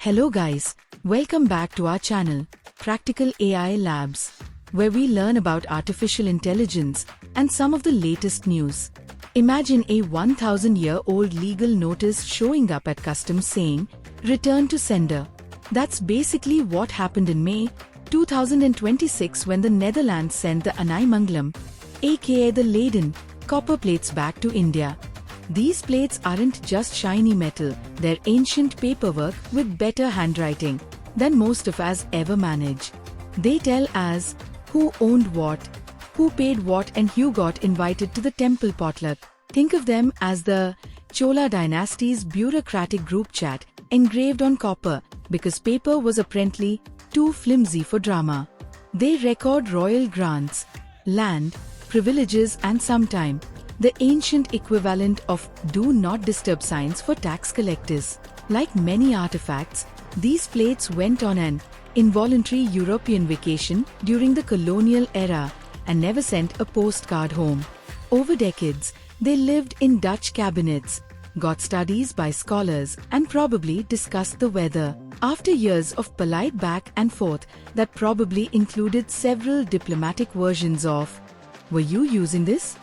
Hello guys, welcome back to our channel, Practical AI Labs, where we learn about artificial intelligence and some of the latest news. Imagine a 1000-year-old legal notice showing up at customs saying, "Return to sender." That's basically what happened in May 2026 when the Netherlands sent the Nijmegen, aka the Leiden, copper plates back to India. These plates aren't just shiny metal, they're ancient paperwork with better handwriting than most of us ever manage. They tell us who owned what, who paid what, and who got invited to the temple potluck. Think of them as the Chola dynasty's bureaucratic group chat engraved on copper because paper was apparently too flimsy for drama. They record royal grants, land, privileges, and sometime the ancient equivalent of do not disturb signs for tax collectors. Like many artifacts, these plates went on an involuntary European vacation during the colonial era and never sent a postcard home. Over decades, they lived in Dutch cabinets, got studies by scholars, and probably discussed the weather. After years of polite back and forth that probably included several diplomatic versions of, "Were you using this?"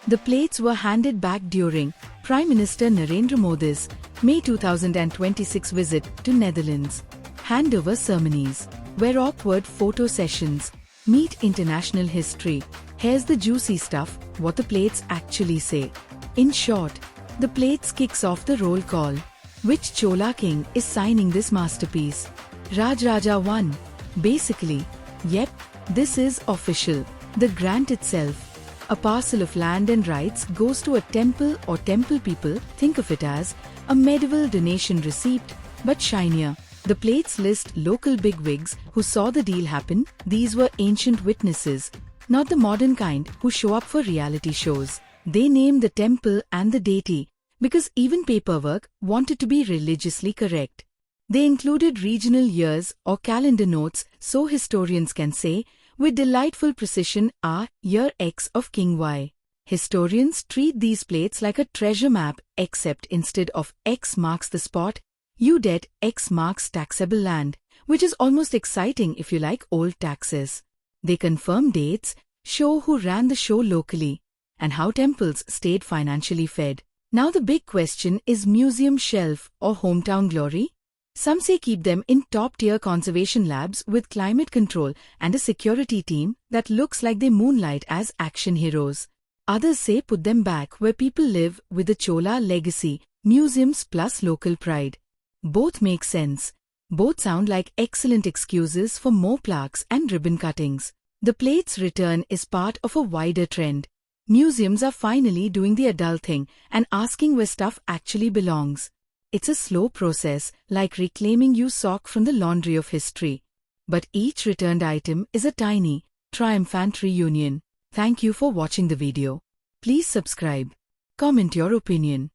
The plates were handed back during Prime Minister Narender Modi's May 2026 visit to Netherlands. Handover ceremonies, where awkward photo sessions meet international history. Here's the juicy stuff, what the plates actually say. In short, the plates kicks off the roll call. Which Chola king is signing this masterpiece? Rajaraja I. Basically, yep, this is official. The grant itself, a parcel of land and rights, goes to a temple or temple people. Think of it as a medieval donation receipt, but shinier. The plates list local bigwigs who saw the deal happen. These were ancient witnesses, not the modern kind who show up for reality shows. They named the temple and the deity because even paperwork wanted to be religiously correct. They included regional years or calendar notes so historians can say, with delightful precision, year X of King Y. Historians treat these plates like a treasure map, except instead of X marks the spot, you get X marks taxable land, which is almost exciting if you like old taxes. They confirm dates, show who ran the show locally, and how temples stayed financially fed. Now the big question is museum shelf or hometown glory? Some say keep them in top-tier conservation labs with climate control and a security team that looks like they moonlight as action heroes. Others say put them back where people live with the Chola legacy, museums plus local pride. Both make sense. Both sound like excellent excuses for more plaques and ribbon cuttings. The plate's return is part of a wider trend. Museums are finally doing the adult thing and asking where stuff actually belongs. It's a slow process, like reclaiming your sock from the laundry of history. But each returned item is a tiny, triumphant reunion. Thank you for watching the video. Please subscribe. Comment your opinion.